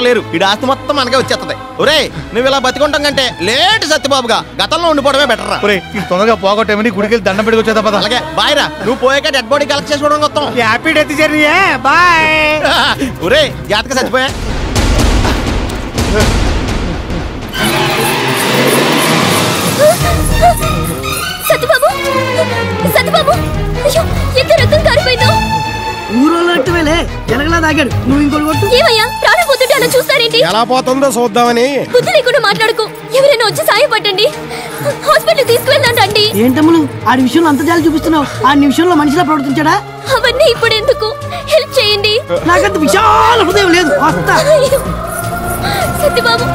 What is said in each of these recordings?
లేరు. ఈ ఆస్తి మొత్తం మనకే వచ్చేస్తుంది. ఒరే నువ్వు ఇలా బతికుంటాం కంటే లేట్ సత్యబాబుగా గతంలో ఉండిపోవడమే బెటర్ రా. తొందరగా పోగొట్టేమని గుడికి దండం పెట్టి వచ్చేదా పద. అలాగే బాయ్ రా. నువ్వు పోయాక డెడ్ బాడీ కలెక్ట్ చేసుకోవడం వస్తాం. Happy death journey bye. ఒరే జాతక చచ్చిపోయా. సత్యబాబు సత్యబాబు అయ్యో ఎంత రక్తం కారిపోయిందో. ఊరోళ్ళట్టువేలే జనగలా తాగాడు. నువ్వు ఇంకోటి కొట్టు. ఏమయ్యా ప్రాణం పోతుంటే అలా చూస్తారేంటి? ఎలా పోతుందో చూద్దామని. బుద్ధి లేకుండా మాట్లాడుకో. ఎవరైనా వచ్చి సాయపడండి. హాస్పిటల్ తీసుకువెళ్దాం రండి. ఏంటమ్ములు ఆడి విషయంలో అంత జాలి చూపిస్తున్నావు? ఆ నిమిషంలో మనిషిలా ప్రవర్తించాడా? అవన్నీ ఇప్పుడు ఎందుకు? హెల్ప్ చేయండి. నాకంత విశాల హృదయం లేదు. వస్తా. సత్యబాబు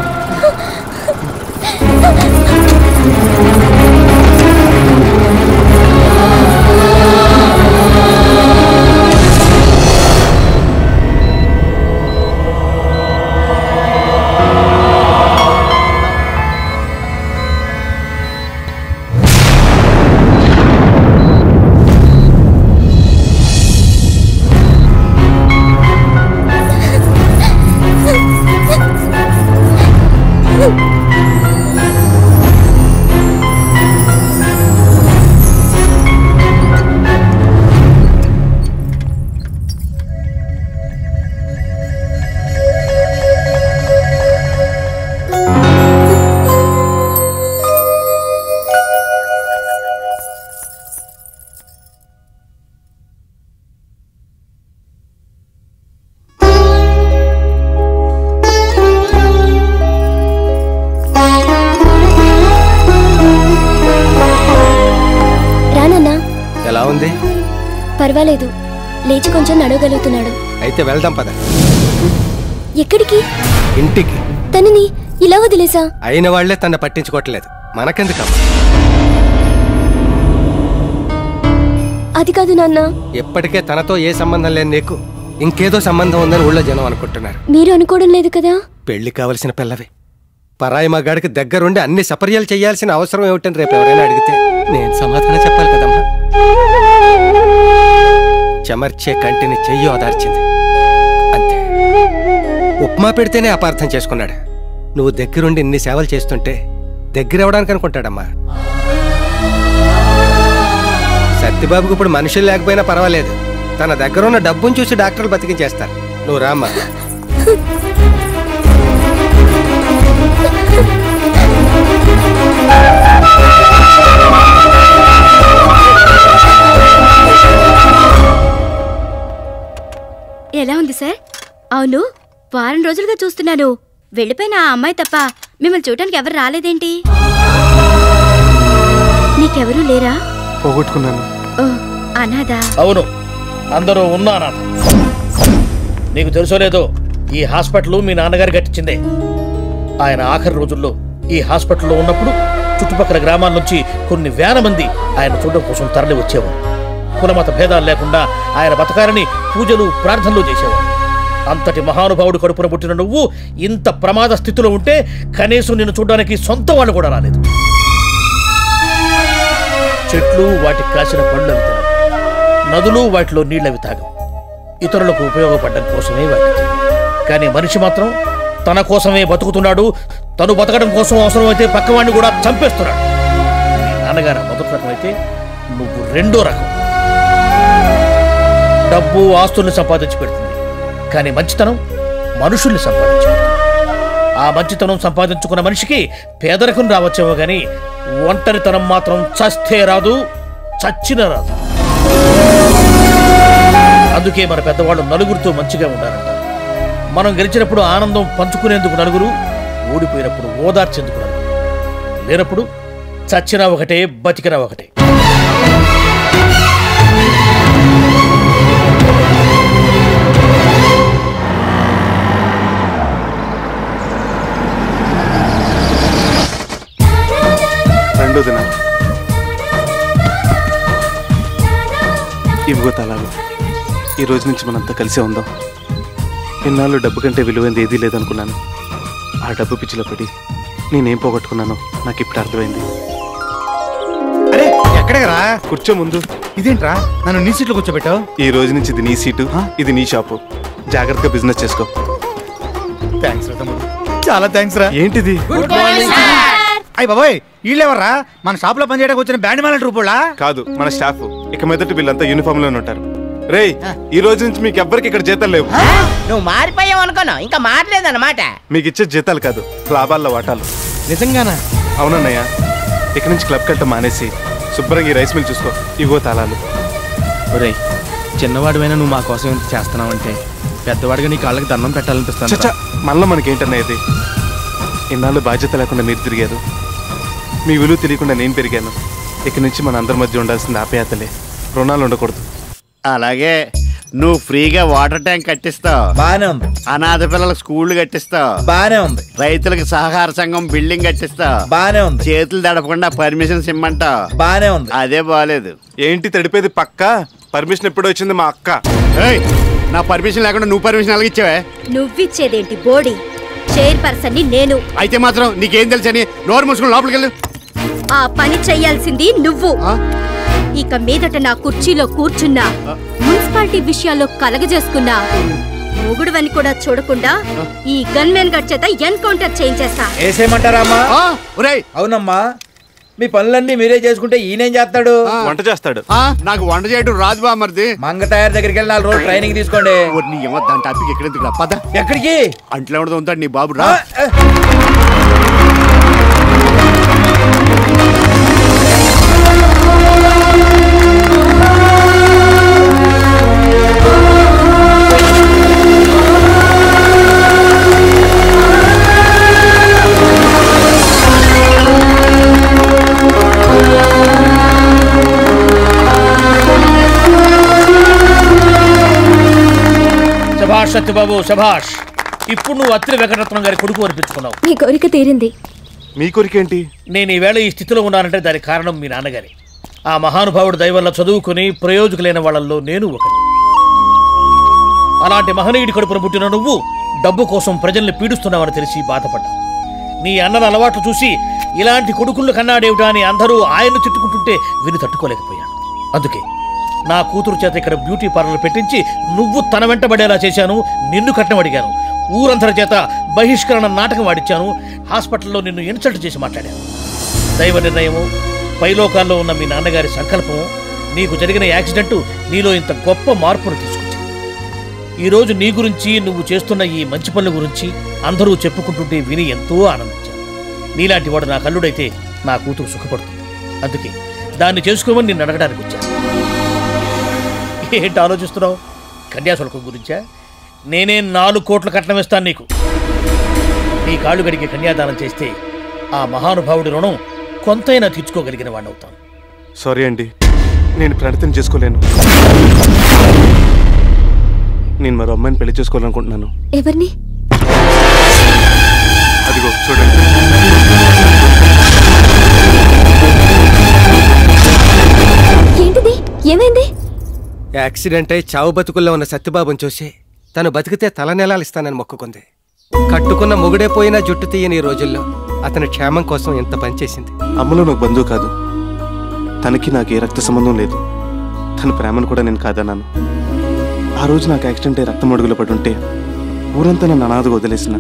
పర్వాలేదు, లేచి కొంచెం నడవగలుగుతున్నాడు. అయితే వెళ్దాం పద. ఎక్కడికి? ఇంటికి. తనని ఇలా వదిలేసా? అయిన వాళ్లే తన పట్టించుకోవట్లేదు, మనకెందుకు? అది కాదు నాన్న. ఎప్పటికే తనతో ఏ సంబంధం లేని నీకు ఇంకేదో సంబంధం ఉందని ఊళ్ళో జనం అనుకుంటున్నారు. మీరు అనుకోవడం లేదు కదా? పెళ్లి కావలసిన పిల్లవి పరాయి మగాడికి దగ్గరుండి అన్ని సపర్యాలు చేయాల్సిన అవసరం ఏమిటని రేపు ఎవరైనా అడిగితే నేను సమాధానం చెప్పాలి కదమ్మా. చెమర్చే కంటిని చెయ్యి ఓదార్చింది అంతే. ఉప్మా పెడితేనే అపార్థం చేసుకున్నాడు. నువ్వు దగ్గరుండి ఇన్ని సేవలు చేస్తుంటే దగ్గరవడానికి అనుకుంటాడమ్మా. సత్యబాబుకి ఇప్పుడు మనుషులు లేకపోయినా పర్వాలేదు, తన దగ్గరున్న డబ్బును చూసి డాక్టర్లు బతికించేస్తారు. నువ్వు రామ్మా. ఎలా ఉంది సార్? అవును, వారం రోజులుగా చూస్తున్నాను. వెళ్ళిపోయిన ఆ అమ్మాయి తప్ప మిమ్మల్ని చూడటానికి ఎవరు రాలేదేంటి? నీకెవరూ లేరా? పోగొట్టుకున్నాను. ఓ అనాథ. అవును, అందరూ ఉన్న అనాథ. నీకు తెలుసో లేదో, ఈ హాస్పిటల్ మీ నాన్నగారు కట్టించిందే. ఆయన ఆఖరి రోజుల్లో ఈ హాస్పిటల్లో ఉన్నప్పుడు చుట్టుపక్కల గ్రామాల నుంచి కొన్ని వేల మంది ఆయన చూడడం కోసం తరలి వచ్చేవారు. కులమత భేదాలు లేకుండా ఆయన బతకాలని పూజలు ప్రార్థనలు చేసేవారు. అంతటి మహానుభావుడు కడుపున పుట్టిన నువ్వు ఇంత ప్రమాద స్థితిలో ఉంటే కనీసం నిన్ను చూడడానికి సొంత వాళ్ళు కూడా రాలేదు. చెట్లు వాటికి కాసిన పండ్లు అవి తినవు, నదులు వాటిలో నీళ్ళవి తాగవు. ఇతరులకు ఉపయోగపడడం కోసమే వాటి. కానీ మనిషి మాత్రం తన కోసమే బతుకుతున్నాడు. తను బతకడం కోసం అవసరమైతే పక్కవాడిని కూడా చంపేస్తున్నాడు. నీ నాన్నగారు మొదటి రకం అయితే నువ్వు రెండో రకం. డబ్బు ఆస్తుల్ని సంపాదించి పెడుతుంది, కానీ మంచితనం మనుషుల్ని సంపాదించి పెడుతుంది. ఆ మంచితనం సంపాదించుకున్న మనిషికి పేదరికం రావచ్చేమో గాని ఒంటరితనం మాత్రం చస్తే రాదు, చచ్చిన రాదు. అందుకే మన పెద్దవాళ్ళు నలుగురితో మంచిగా ఉండాలంటారు. మనం గెలిచినప్పుడు ఆనందం పంచుకునేందుకు నలుగురు, ఓడిపోయినప్పుడు ఓదార్చేందుకు నలుగురు. లేనప్పుడు చచ్చినా ఒకటే, బతికినా ఒకటే. రెండో దిన ఇవిగో తలాలు. ఈ రోజు నుంచి మనంతా కలిసే ఉందాం. ఇన్నాళ్ళు డబ్బు కంటే విలువైంది ఏదీ లేదనుకున్నాను. ఆ డబ్బు పిచ్చిలో పడి నేనేం పోగొట్టుకున్నానో నాకు ఇప్పుడు అర్థమైంది. అరే ఎక్కడికి రా? కూర్చో ముందు. ఇదేంట్రా నన్ను నీ సీట్లో కూర్చోబెట్టావు? ఈ రోజు నుంచి ఇది నీ సీటు, ఇది నీ షాపు. జాగ్రత్తగా బిజినెస్ చేసుకో. థ్యాంక్స్ రా తమ్ముడు, చాలా థ్యాంక్స్ రా. ఏంటిది? అయ్య బాబాయ్, వీళ్ళెవర్రా? మన షాప్ లో పనిచేయడానికి వచ్చిన బ్యాండ్ మేళ ట్రూపులా? కాదు, మన స్టాఫ్. ఇక మీదట వీళ్ళంతా యూనిఫామ్ లోనే ఉంటారు. రేయ్, ఈ రోజు నుంచి మీకు ఎవ్వరికి ఇక్కడ జీతాలు లేవు. నువ్వు మారిపోయావు అనుకోను, ఇంకా మారలేదన్నమాట. మీకు ఇచ్చే జీతాలు కాదు, లాభాల్లో వాటాలు. నిజంగానా? అవునన్నయ్య, ఇక నుంచి క్లబ్ కట్టం మానేసి శుభ్రంగా ఈ రైస్ మిల్ చూసుకో. ఇగో తాళాలు. ఒరేయ్, చిన్నవాడివైనా నువ్వు మా కోసం ఎంత చేస్తున్నావంటే పెద్దవాడిగా నీ కాళ్ళకి దండం పెట్టాలనిపిస్తాను. చచ్చా, మళ్ళీ మనకేంటన్నా ఇది? ఇన్నాళ్ళు బాధ్యత లేకుండా మీరు తిరిగారు, మీ విలువ తెలియకుండా నేను పెరిగాను. ఇక నుంచి మన అందరి మధ్య ఉండాల్సింది ఆప్యాయతలే, రుణాలు ఉండకూడదు. అలాగే నువ్వు ఫ్రీగా వాటర్ ట్యాంక్ కట్టిస్తావు, బానే ఉంది. అనాథ పిల్లలకు స్కూళ్లు కట్టిస్తావు, బానే ఉంది. రైతులకు సహకార సంఘం బిల్డింగ్ కట్టిస్తావు, బానే ఉంది. చేతులు తడపకుండా పర్మిషన్స్ ఇమ్మంటావు, బానే ఉంది. అదే బాలేదు. ఏంటి తడిపేది? పక్క పర్మిషన్ ఎప్పుడు వచ్చింది? మా అక్క. ఏయ్, నా పర్మిషన్ లేకుండా నువ్వు పర్మిషన్ అలాగే ఇచ్చావే? నువ్విచ్చేదేంటి బోడీ? చైర్పర్సన్ ని నేను. అయితే మాత్రం నీకేం తెలుసని నోరు మూసుకుని లోపలికి వెళ్ళు. ఆ పని చెయ్యాల్సింది నువ్వు. ఇక మీదట నా కుర్చీలో కూర్చున్నా, మున్సిపాలిటీ విషయాల్లో కలగజేసుకున్నా, మొగుడువని కూడా చూడకుండా ఈ గన్మెన్ గడ్ చేత ఎన్కౌంటర్ చేయించేస్తా. వేసేయమంటారా అమ్మా? ఒరేయ్, అవునమ్మా, మీ పనులన్నీ మీరే చేసుకుంటే ఈయనేం చేస్తాడు? వంట చేస్తాడు. నాకు వంట చేయడం రాదు బా మరిది. మంగ తయారు దగ్గరికి వెళ్ళి 4 రోజులు ట్రైనింగ్ తీసుకోండి. దాని టాపిక్ ఎక్కడెందుకు పద. ఎక్కడికి? అంట్లో ఉండదు ఉంటాడు నీ బాబు. రా. శభాష్ సత్యబాబు, శభాష్. ఇప్పుడు నువ్వు అత్రి వెంకటరత్నం గారి కొడుకు అనిపించుకున్నావు. నీ కోరిక తీరింది. మీ కోరికేంటి? నేను ఈవేళ ఈ స్థితిలో ఉన్నానంటే దానికి కారణం మీ నాన్నగారి. ఆ మహానుభావుడు దయ వల్ల చదువుకుని ప్రయోజకులైన వాళ్ళల్లో నేను ఒకటి. అలాంటి మహనీయుడి కడుపున పుట్టిన నువ్వు డబ్బు కోసం ప్రజల్ని పీడిస్తున్నావని తెలిసి బాధపడ్డా. నీ అన్నల అలవాట్లు చూసి ఇలాంటి కొడుకుళ్ళు కన్నాడేమిటా అని అందరూ ఆయన్ను తిట్టుకుంటుంటే విని తట్టుకోలేకపోయాను. అందుకే నా కూతురు చేత ఇక్కడ బ్యూటీ పార్లర్ పెట్టించి నువ్వు తన వెంటబడేలా చేశాను. నిన్ను కట్నం అడిగాను. ఊరందరి చేత బహిష్కరణ నాటకం ఆడిచ్చాను. హాస్పిటల్లో నిన్ను ఇన్సల్ట్ చేసి మాట్లాడాను. దైవ నిర్ణయము, పైలోకాల్లో ఉన్న మీ నాన్నగారి సంకల్పము, నీకు జరిగిన యాక్సిడెంటు నీలో ఇంత గొప్ప మార్పును తీసుకొచ్చింది. ఈరోజు నీ గురించి, నువ్వు చేస్తున్న ఈ మంచి పనుల గురించి అందరూ చెప్పుకుంటుంటే విని ఎంతో ఆనందించాను. నీలాంటి వాడు నా కల్లుడైతే నా కూతురు సుఖపడుతుంది. అందుకే దాన్ని చేసుకోమని నిన్ను అడగడానికి వచ్చాను. ఏంటి ఆలోచిస్తున్నావు? కన్యాశుల్కం గురించా? నేనే 4 కోట్ల కట్నం ఇస్తాను నీకు. నీ కాళ్ళు గడికి కన్యాదానం చేస్తే ఆ మహానుభావుడి రుణం కొంతైనా తీర్చుకోగలిగిన వాడిని అవుతాను. సారీ అండి, నేను ప్రణితం చేసుకోలేను. నేను మరో అమ్మాయిని పెళ్లి చేసుకోవాలనుకుంటున్నాను. ఎవరిని? అదిగో చూడండి. ఏంటిది? ఏమైంది? యాక్సిడెంట్ అయి చావు బతుకుల్లో ఉన్న సత్యబాబుని చూసి తను బతికితే తలనెలాలు ఇస్తానని మొక్కుకుంది. కట్టుకున్న మొగుడే పోయినా జుట్టు తీయని ఈ రోజుల్లో అతని క్షేమం కోసం ఎంత పనిచేసింది. అమ్మలో నాకు బంధువు కాదు, తనకి నాకు ఏ రక్త సంబంధం లేదు. తన ప్రేమను కూడా నేను కాదన్నాను. ఆ రోజు నాకు యాక్సిడెంట్ అయి రక్తం అడుగులో పడి ఉంటే ఊరంతా నన్ను అనాథగా వదిలేసిన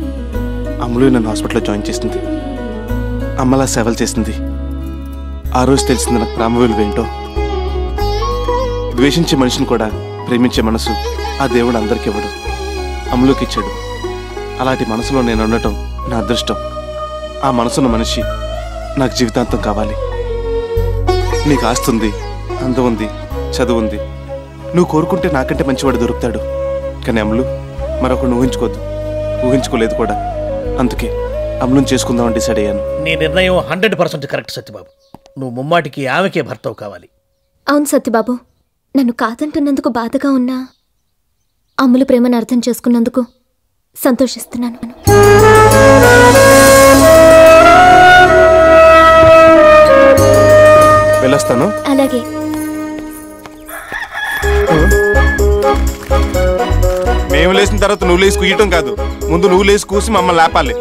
అమ్మలు నన్ను హాస్పిటల్లో జాయిన్ చేసింది. అమ్మలా సేవలు చేసింది. ఆ రోజు తెలిసింది నాకు ప్రేమ విలువ ఏంటో. ద్వేషించే మనిషిని కూడా ప్రేమించే మనసు ఆ దేవుడు అందరికి ఇవ్వడు, అమ్మలోకి ఇచ్చాడు. అలాంటి మనసులో నేను ఉండటం నా అదృష్టం. ఆ మనసున్న మనిషి నాకు జీవితాంతం కావాలి. నీకు ఆస్తుంది, అందం ఉంది, చదువు ఉంది. నువ్వు కోరుకుంటే నాకంటే మంచివాడు దొరుకుతాడు. కానీ అమ్ములు మరొకరిని ఊహించుకోవద్దు, ఊహించుకోలేదు కూడా. అందుకే అమ్ములను చేసుకుందామని డిసైడ్ అయ్యాను. నీ నిర్ణయం 100% కరెక్ట్ సత్యబాబు. నువ్వు ముమ్మాటికి ఆమెకే భర్తవు కావాలి. అవును సత్యబాబు, నన్ను కాదంటున్నందుకు బాధగా ఉన్నా అమ్ముల ప్రేమను అర్థం చేసుకున్నందుకు సంతోషిస్తున్నాను. వెళ్ళొస్తాను. అలాగే. మేము లేచిన తర్వాత నువ్వు లేచి కుయ్యటం కాదు, ముందు నువ్వు లేచి కూసి మమ్మల్ని లేపాలి.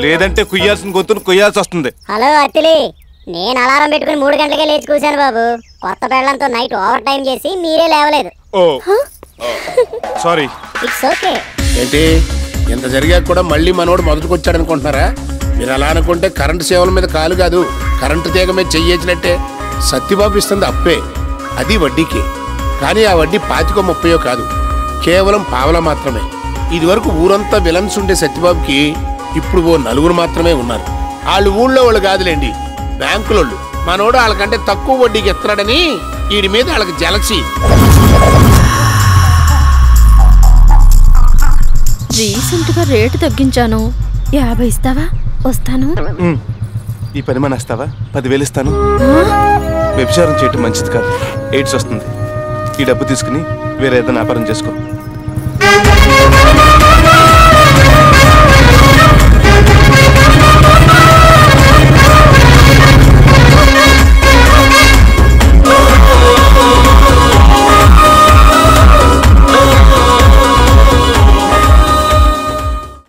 లేదంటే కుయ్యాల్సిన గొంతును కుయ్యాల్సి వస్తుంది. హలో అత్తిలి, నేను అలారం పెట్టుకుని 3 గంటలకే లేచి కూర్చాను బాబు. కొత్త పెళ్ళంతో నైట్ ఓవర్ టైం చేసి మీరే లేవలేదు. ఓ సారీ. It's okay. ఏంటి ఇంత జరిగాక కూడా మళ్ళీ మనోడు మొదటికొచ్చాడు అనుకుంటున్నారా? మీరు అలా అనుకుంటే కరెంటు సేవల మీద కాలు కాదు, కరెంటు తీగ మీద చెయ్యేసినట్టే. సత్యబాబు ఇస్తుంది అప్పే, అది వడ్డీకి. కానీ ఆ వడ్డీ 25-30 కాదు, కేవలం పావలా మాత్రమే. ఇది వరకు ఊరంతా విలన్స్ ఉండే సత్యబాబుకి ఇప్పుడు ఓ 4 మాత్రమే ఉన్నారు. వాళ్ళు ఊళ్ళో వాళ్ళు కాదులేండి, బ్యాంకులోళ్ళు. మనోడు వాళ్ళకంటే తక్కువ వడ్డీకి ఎత్తాడని వీడి మీద వాళ్ళకి జలసి. రీసెంట్ గా రేటు తగ్గించాను, 50 ఇస్తావా? వస్తాను. ఈ పని మానేస్తావా? 10,000 ఇస్తాను. వ్యభిచారం చేయటం మంచిది కాదు, ఎయిడ్స్ వస్తుంది. ఈ డబ్బు తీసుకుని వేరే ఏదైనా వ్యాపారం చేసుకో.